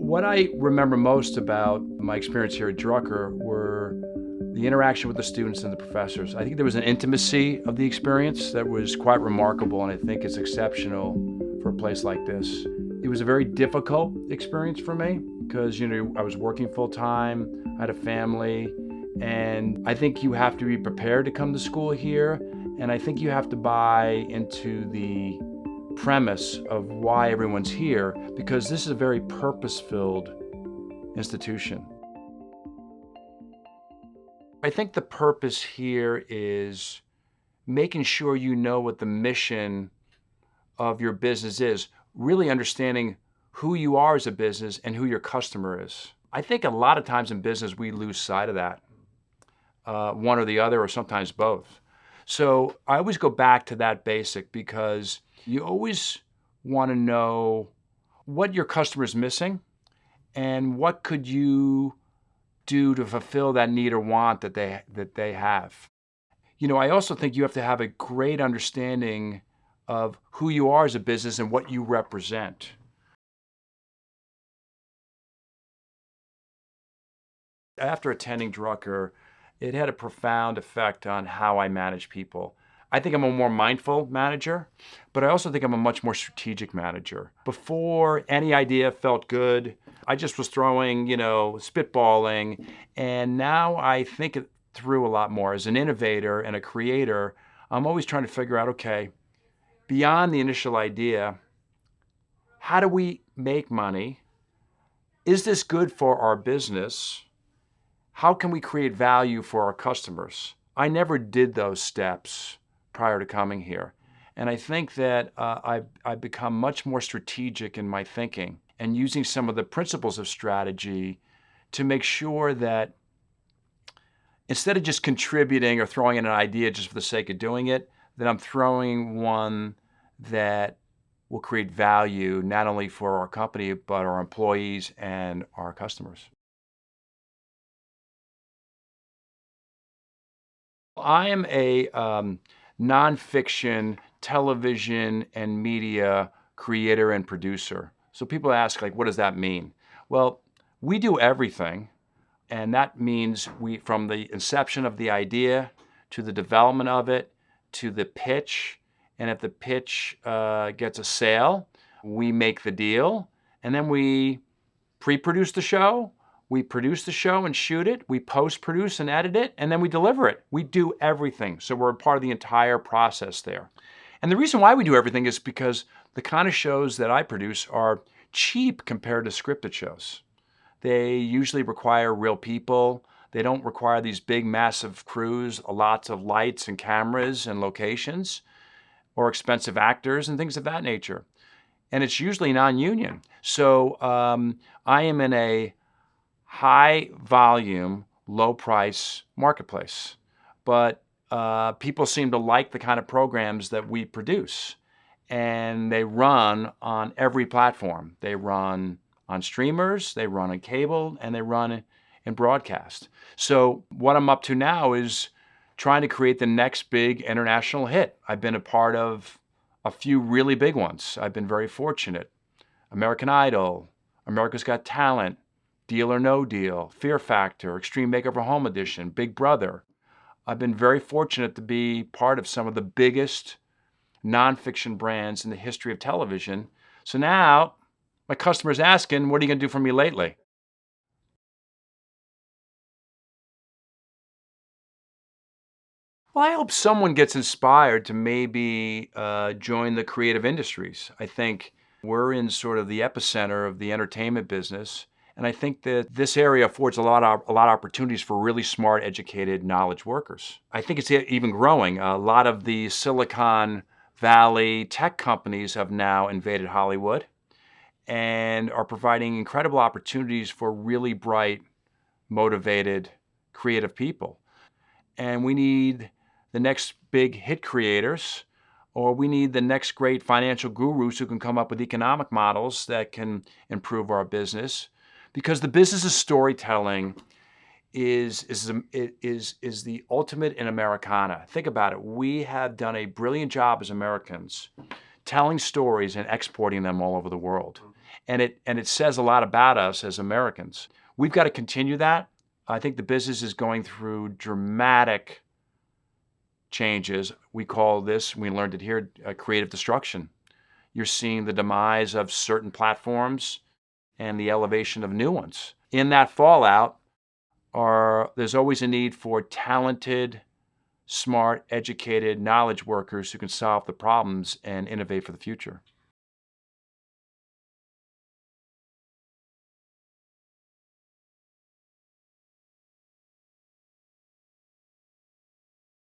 What I remember most about my experience here at Drucker were the interaction with the students and the professors. I think there was an intimacy of the experience that was quite remarkable, and I think is exceptional for a place like this. It was a very difficult experience for me because, I was working full time, I had a family, and I think you have to be prepared to come to school here, and I think you have to buy into the premise of why everyone's here, because this is a very purpose-filled institution. I think the purpose here is making sure you know what the mission of your business is, really understanding who you are as a business and who your customer is. I think a lot of times in business we lose sight of that, one or the other, or sometimes both. So I always go back to that basic because you always want to know what your customer is missing and what could you do to fulfill that need or want that they have. I also think you have to have a great understanding of who you are as a business and what you represent. After attending Drucker, it had a profound effect on how I manage people. I think I'm a more mindful manager, but I also think I'm a much more strategic manager. Before, any idea felt good. I just was throwing, spitballing, and now I think it through a lot more. As an innovator and a creator, I'm always trying to figure out, okay, beyond the initial idea, how do we make money? Is this good for our business? How can we create value for our customers? I never did those steps prior to coming here. And I think that I've become much more strategic in my thinking and using some of the principles of strategy to make sure that instead of just contributing or throwing in an idea just for the sake of doing it, that I'm throwing one that will create value not only for our company, but our employees and our customers. I am a nonfiction television and media creator and producer. So people ask, like, what does that mean? Well, we do everything, and that means from the inception of the idea to the development of it to the pitch, and if the pitch gets a sale, we make the deal, and then we pre-produce the show, we produce the show and shoot it, we post-produce and edit it, and then we deliver it. We do everything. So we're a part of the entire process there. And the reason why we do everything is because the kind of shows that I produce are cheap compared to scripted shows. They usually require real people. They don't require these big, massive crews, lots of lights and cameras and locations, or expensive actors and things of that nature. And it's usually non-union. So I am in a high volume, low price marketplace. But people seem to like the kind of programs that we produce. And they run on every platform. They run on streamers, they run on cable, and they run in broadcast. So what I'm up to now is trying to create the next big international hit. I've been a part of a few really big ones. I've been very fortunate. American Idol, America's Got Talent, Deal or No Deal, Fear Factor, Extreme Makeover Home Edition, Big Brother. I've been very fortunate to be part of some of the biggest nonfiction brands in the history of television. So now my customer's asking, what are you going to do for me lately? Well, I hope someone gets inspired to maybe join the creative industries. I think we're in sort of the epicenter of the entertainment business. And I think that this area affords a lot of opportunities for really smart, educated, knowledge workers. I think it's even growing. A lot of the Silicon Valley tech companies have now invaded Hollywood and are providing incredible opportunities for really bright, motivated, creative people. And we need the next big hit creators, or we need the next great financial gurus who can come up with economic models that can improve our business. Because the business of storytelling is the ultimate in Americana. Think about it. We have done a brilliant job as Americans telling stories and exporting them all over the world. And it says a lot about us as Americans. We've got to continue that. I think the business is going through dramatic changes. We call this, we learned it here, creative destruction. You're seeing the demise of certain platforms and the elevation of new ones. In that fallout, there's always a need for talented, smart, educated, knowledge workers who can solve the problems and innovate for the future.